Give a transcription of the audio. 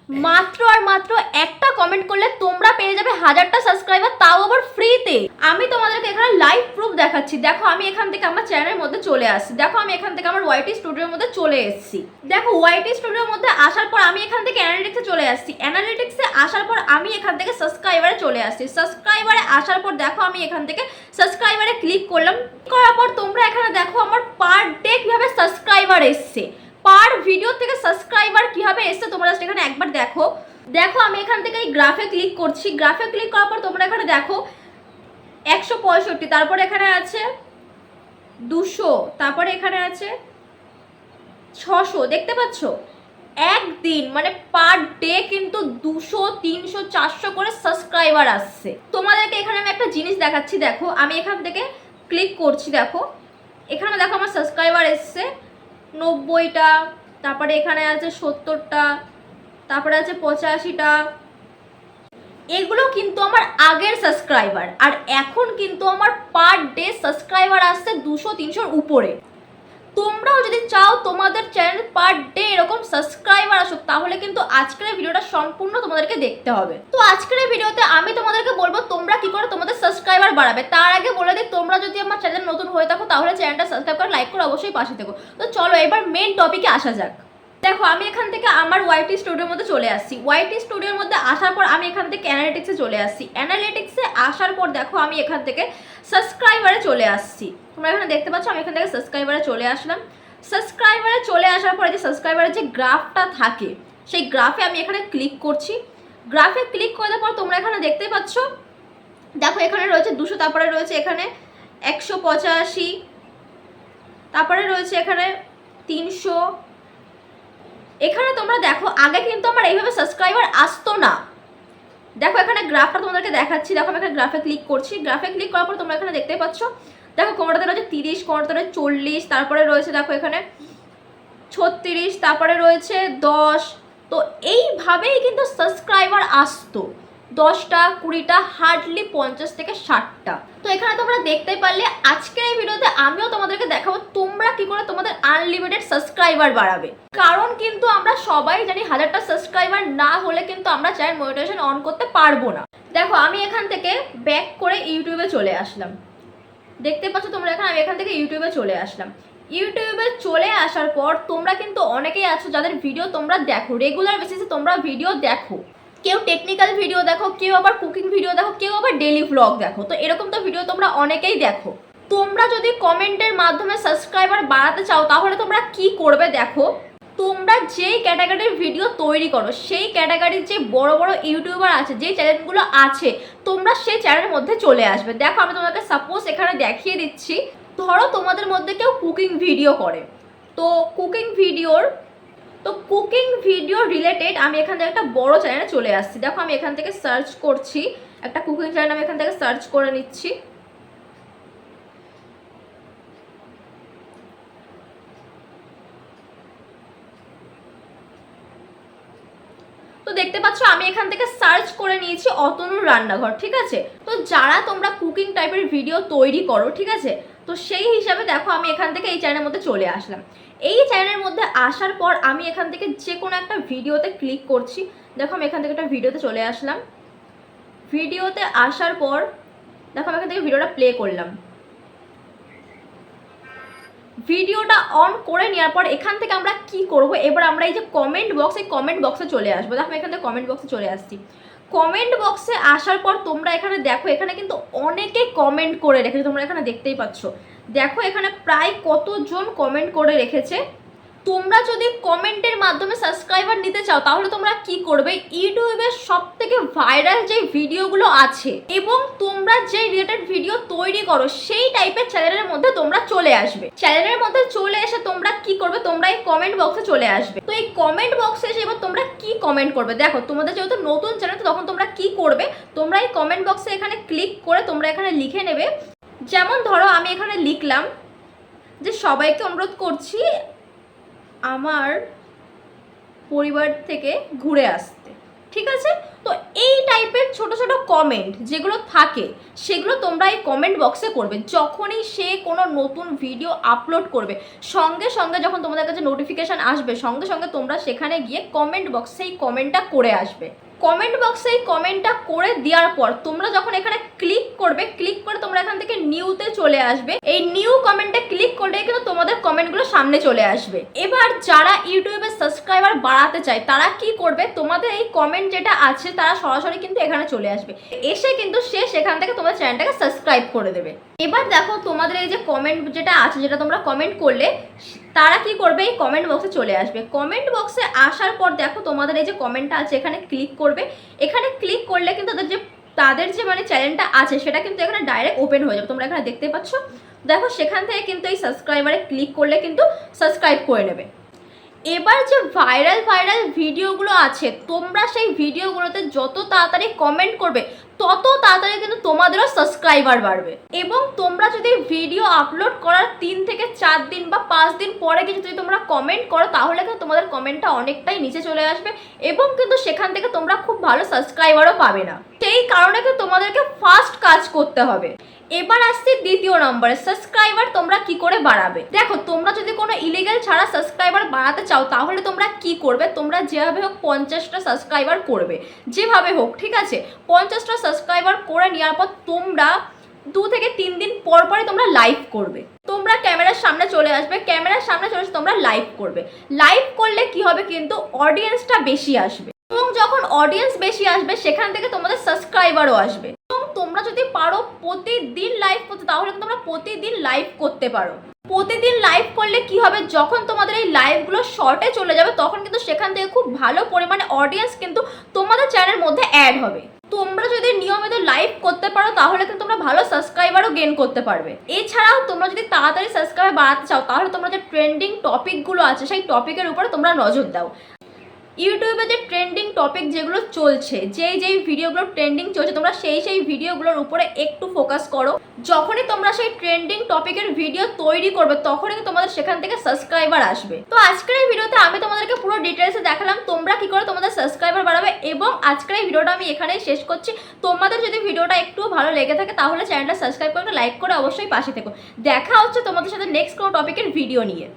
মাত্র আর মাত্র একটা কমেন্ট করলে তোমরা পেয়ে যাবে 1000টা সাবস্ক্রাইবার, তাও আবার ফ্রিতে। আমি তোমাদেরকে এখানে লাইভ প্রুফ দেখাচ্ছি। দেখো আমি এখান থেকে আমার চ্যানেলের মধ্যে চলে আসছি। দেখো আমি এখান থেকে আমার ওয়াইটি স্টুডিওর মধ্যে চলে এসেছি। দেখো ওয়াইটি স্টুডিওর মধ্যে আসার পর আমি এখান থেকে অ্যানালিটিক্সে চলে আসছি। অ্যানালিটিক্সে আসার পর আমি এখান থেকে সাবস্ক্রাইবারে চলে আসছি। সাবস্ক্রাইবারে আসার পর দেখো আমি এখান থেকে সাবস্ক্রাইবারে ক্লিক করলাম। করার পর তোমরা এখানে দেখো আমার পার ডে কিভাবে সাবস্ক্রাইবার এসছে, পার ভিডিও থেকে সাবস্ক্রাইবার কিভাবে এসছে তোমরা জাস্ট এখানে একবার দেখো। দেখো আমি এখান থেকে এই গ্রাফে ক্লিক করছি। গ্রাফে ক্লিক করার পর তোমরা এখানে দেখো 165, তারপরে এখানে আছে 200, তারপরে এখানে আছে 600। দেখতে পাচ্ছ একদিন মানে পার ডে কিন্তু 200, 300, 400 করে সাবস্ক্রাইবার আসছে। তোমাদেরকে এখানে আমি একটা জিনিস দেখাচ্ছি। দেখো আমি এখান থেকে ক্লিক করছি। দেখো এখানে দেখো আমার সাবস্ক্রাইবার এসছে 90টা, তারপরে এখানে আছে 70টা, তারপরে আছে 85টা। এগুলো কিন্তু আমার আগের সাবস্ক্রাইবার, আর এখন কিন্তু আমার পার ডে সাবস্ক্রাইবার আসছে 200, 300-র উপরে। তোমরাও যদি চাও তোমাদের চ্যানেল পার ডে এরকম সাবস্ক্রাইবার আসুক, তাহলে কিন্তু আজকের ভিডিওটা সম্পূর্ণ তোমাদেরকে দেখতে হবে। তো আজকের ভিডিওতে আমি তোমাদেরকে বলবো তোমরা কি করে তোমাদের সাবস্ক্রাইবার বাড়াবে। তার আগে বলে দিই, তোমরা যদি আমার চ্যানেল নতুন হয়ে থাকো তাহলে চ্যানেলটা সাবস্ক্রাইব করে লাইক করে অবশ্যই পাশে থেকো। তো চলো এবার মেন টপিকে আসা যাক। দেখো আমি এখান থেকে আমার ওয়াইটি স্টুডিওর মধ্যে চলে আসছি। ওয়াইটি স্টুডিওর মধ্যে আসার পর আমি এখান থেকে অ্যানালিটিক্সে চলে আসছি। অ্যানালিটিক্সে আসার পর দেখো আমি এখান থেকে সাবস্ক্রাইবারে চলে আসছি। তোমরা এখানে দেখতে পাচ্ছ আমি এখান থেকে সাবস্ক্রাইবারে চলে আসলাম। সাবস্ক্রাইবারে চলে আসার পরে যে সাবস্ক্রাইবারের যে গ্রাফটা থাকে সেই গ্রাফে আমি এখানে ক্লিক করছি। গ্রাফে ক্লিক করার পর তোমরা এখানে দেখতে পাচ্ছ, দেখো এখানে রয়েছে 200, তারপরে রয়েছে এখানে 185, তারপরে রয়েছে এখানে 300। এখানে তোমরা দেখো আগে কিন্তু আমার এইভাবে সাবস্ক্রাইবার আসতো না। দেখো এখানে গ্রাফটা তোমাদেরকে দেখাচ্ছি। দেখো আমি এখানে গ্রাফে ক্লিক করছি। গ্রাফে ক্লিক করার পর তোমরা এখানে দেখতে পাচ্ছ, দেখো কোনোটাতে রয়েছে 30, কোনোটাতে রয়েছে 40, তারপরে রয়েছে দেখো এখানে 36, তারপরে রয়েছে 10। তো এইভাবেই কিন্তু সাবস্ক্রাইবার আসতো 10টা, 20টা, হার্ডলি 50 থেকে 60টা। তো এখানে তোমরা দেখতে পারলে আজকের এই ভিডিওতে আমিও তোমাদেরকে দেখাবো তোমরা কি করে তোমাদের আনলিমিটেড সাবস্ক্রাইবার বাড়াবে। কারণ কিন্তু আমরা সবাই জানি 1000টা সাবস্ক্রাইবার না হলে কিন্তু আমরা চ্যানেল মনিটাইজেশন অন করতে পারবো না। দেখো আমি এখান থেকে ব্যাক করে ইউটিউবে চলে আসলাম। দেখতে পাচ্ছ তোমরা এখানে আমি এখান থেকে ইউটিউবে চলে আসলাম। ইউটিউবে চলে আসার পর তোমরা কিন্তু অনেকেই আছো যাদের ভিডিও তোমরা দেখো, রেগুলার বেসিসে তোমরা ভিডিও দেখো। কেউ টেকনিক্যাল ভিডিও দেখো, কেউ আবার কুকিং ভিডিও দেখো, কেউ আবার ডেইলি ভ্লগ দেখো। তো এরকম তো ভিডিও তোমরা অনেকেই দেখো। তোমরা যদি কমেন্টের মাধ্যমে সাবস্ক্রাইবার বাড়াতে চাও তাহলে তোমরা কি করবে। দেখো তোমরা যেই ক্যাটাগরির ভিডিও তৈরি করো সেই ক্যাটাগরির যে বড় বড় ইউটিউবার আছে, যে চ্যানেলগুলো আছে, তোমরা সেই চ্যানেলের মধ্যে চলে আসবে। দেখো আমি তোমাকে সাপোজ এখানে দেখিয়ে দিচ্ছি। ধরো তোমাদের মধ্যে কেউ কুকিং ভিডিও করে, তো কুকিং ভিডিও রিলেটেড আমি এখান থেকে একটা বড় চ্যানেলে চলে আসছি। দেখো আমি এখান থেকে সার্চ করছি একটা কুকিং চ্যানেল, আমি এখান থেকে সার্চ করে নিচ্ছি। তো দেখতে পাচ্ছ আমি এখান থেকে সার্চ করে নিয়েছি অতনুর রান্নাঘর, ঠিক আছে। তো যারা তোমরা কুকিং টাইপের ভিডিও তৈরি করো, ঠিক আছে, তো সেই হিসাবে দেখো আমি এখান থেকে এই চ্যানেলের মধ্যে চলে আসলাম। এই চ্যানেলের মধ্যে আসার পর আমি এখান থেকে যে কোনো একটা ভিডিওতে ক্লিক করছি। দেখো আমি এখান থেকে একটা ভিডিওতে চলে আসলাম। ভিডিওতে আসার পর দেখো আমি এখান থেকে ভিডিওটা প্লে করলাম। ভিডিওটা অন করে নেওয়ার পর এখান থেকে আমরা কি করব, এবার আমরা এই যে কমেন্ট বক্স, এই কমেন্ট বক্সে চলে আসবো। দেখো এখান থেকে কমেন্ট বক্সে চলে আসছি। কমেন্ট বক্সে আসার পর তোমরা এখানে দেখো এখানে কিন্তু অনেকে কমেন্ট করে রেখেছে, তোমরা এখানে দেখতেই পাচ্ছ। দেখো এখানে প্রায় কতজন কমেন্ট করে রেখেছে। তোমরা যদি কমেন্টের মাধ্যমে সাবস্ক্রাইবার নিতে চাও তাহলে তোমরা কি করবে, ইউটিউবের সবথেকে ভাইরাল যে ভিডিওগুলো আছে এবং তোমরা যে রিলেটেড ভিডিও তৈরি করো সেই টাইপের চ্যানেলের মধ্যে তোমরা চলে আসবে। চ্যানেলের মধ্যে চলে এসে তোমরা কি করবে, তোমরা এই কমেন্ট বক্সে চলে আসবে। তো এই কমেন্ট বক্সে এসে এবার তোমরা কি কমেন্ট করবে, দেখো তোমাদের যেহেতু নতুন চ্যানেল তখন তোমরা কি করবে, তোমরা এই কমেন্ট বক্সে এখানে ক্লিক করে তোমরা এখানে লিখে নেবে। যেমন ধরো আমি এখানে লিখলাম যে সবাইকে অনুরোধ করছি আমার পরিবার থেকে ঘুরে আসতে। ঠিক আছে? তো এই টাইপের ছোট ছোট কমেন্ট যেগুলো থাকে সেগুলো তোমরা এই কমেন্ট বক্সে করবে। যখনই সে কোনো নতুন ভিডিও আপলোড করবে সঙ্গে সঙ্গে যখন তোমাদের কাছে নোটিফিকেশান আসবে সঙ্গে সঙ্গে তোমরা সেখানে গিয়ে কমেন্ট বক্সে এই কমেন্টটা করে আসবে। কমেন্ট বক্সে এই কমেন্টটা করে দেওয়ার পর তোমরা যখন এখানে ক্লিক করবে, ক্লিক করে তোমরা এখান থেকে নিউতে চলে আসবে। এই নিউ কমেন্টে ক্লিক করলে কিন্তু তোমাদের কমেন্টগুলো সামনে চলে আসবে। এবার যারা ইউটিউবে সাবস্ক্রাইবার বাড়াতে চায় তারা কি করবে, তোমাদের এই কমেন্ট যেটা আছে তারা সরাসরি কিন্তু এখানে চলে আসবে, এসে কিন্তু সে সেখান থেকে তোমাদের চ্যানেলটাকে সাবস্ক্রাইব করে দেবে। এবার দেখো তোমাদের এই যে কমেন্ট যেটা আছে, যেটা তোমরা কমেন্ট করলে, তারা কি করবে, এই কমেন্ট বক্সে চলে আসবে। কমেন্ট বক্সে আসার পর দেখো তোমাদের এই যে কমেন্টটা আছে এখানে ক্লিক করবে। এখানে ক্লিক করলে কিন্তু তাদের যে মানে চ্যানেলটা আছে সেটা কিন্তু এখানে ডাইরেক্ট ওপেন হয়ে যাবে। তোমরা এখানে দেখতে পাচ্ছ, দেখো সেখান থেকে কিন্তু এই সাবস্ক্রাইবারে ক্লিক করলে কিন্তু সাবস্ক্রাইব করে নেবে। এবার যে ভাইরাল ভিডিওগুলো আছে তোমরা সেই ভিডিওগুলোতে যত তাড়াতাড়ি কমেন্ট করবে তত তাড়াতাড়ি কিন্তু তোমাদেরও সাবস্ক্রাইবার বাড়বে। এবং তোমরা যদি ভিডিও আপলোড করার 3 থেকে 4 দিন বা 5 দিন পরে কিছু যদি তোমরা কমেন্ট করো তাহলে কিন্তু তোমাদের কমেন্টটা অনেকটাই নিচে চলে আসবে এবং কিন্তু সেখান থেকে তোমরা খুব ভালো সাবস্ক্রাইবারও পাবে না। সেই কারণে কিন্তু তোমাদেরকে ফাস্ট কাজ করতে হবে। এবার আসছি দ্বিতীয় নম্বরে, সাবস্ক্রাইবার তোমরা কি করে বাড়াবে। দেখো তোমরা যদি কোনো ইলিগাল ছাড়া সাবস্ক্রাইবার বাড়াতে চাও তাহলে তোমরা কি করবে, তোমরা যেভাবে হোক 50টা সাবস্ক্রাইবার করবে, যেভাবে হোক, ঠিক আছে? 50টা সাবস্ক্রাইবার করে নেওয়ার পর তোমরা 2 থেকে 3 দিন পর পরে তোমরা লাইভ করবে। তোমরা ক্যামেরার সামনে চলে আসবে, ক্যামেরার সামনে চলে এসে তোমরা লাইভ করবে। লাইভ করলে কি হবে, কিন্তু অডিয়েন্সটা বেশি আসবে এবং যখন অডিয়েন্স বেশি আসবে সেখান থেকে তোমাদের সাবস্ক্রাইবারও আসবে। তোমরা যদি পারো প্রতিদিন লাইভ করতে তাহলে তোমরা প্রতিদিন লাইভ করতে পারো। প্রতিদিন লাইভ করলে কি হবে, যখন তোমাদের এই লাইভগুলো শর্টে চলে যাবে তখন কিন্তু সেখান থেকে খুব ভালো পরিমাণে অডিয়েন্স কিন্তু তোমাদের চ্যানেলের মধ্যে অ্যাড হবে। তোমরা যদি নিয়মিত লাইভ করতে পারো তাহলে কিন্তু তোমরা ভালো সাবস্ক্রাইবারও গেইন করতে পারবে। এছাড়াও তোমরা যদি তাড়াতাড়ি সাবস্ক্রাইবার বাড়াতে চাও তাহলে তোমরা যে ট্রেন্ডিং টপিকগুলো আছে সেই টপিকের উপরে তোমরা নজর দাও। ইউটিউবে যে ট্রেন্ডিং টপিক যেগুলো চলছে, যেই ভিডিওগুলো ট্রেন্ডিং চলছে তোমরা সেই ভিডিওগুলোর উপরে একটু ফোকাস করো। যখনই তোমরা সেই ট্রেন্ডিং টপিকের ভিডিও তৈরি করবে তখনই তোমাদের সেখান থেকে সাবস্ক্রাইবার আসবে। তো আজকের এই ভিডিওতে আমি তোমাদেরকে পুরো ডিটেলসে দেখালাম তোমরা কি করে তোমাদের সাবস্ক্রাইবার বাড়াবে এবং আজকের এই ভিডিওটা আমি এখানেই শেষ করছি। তোমাদের যদি ভিডিওটা একটু ভালো লেগে থাকে তাহলে চ্যানেলটা সাবস্ক্রাইব করে লাইক করে অবশ্যই পাশে থেকো। দেখা হচ্ছে তোমাদের সাথে নেক্সট কোনো টপিকের ভিডিও নিয়ে।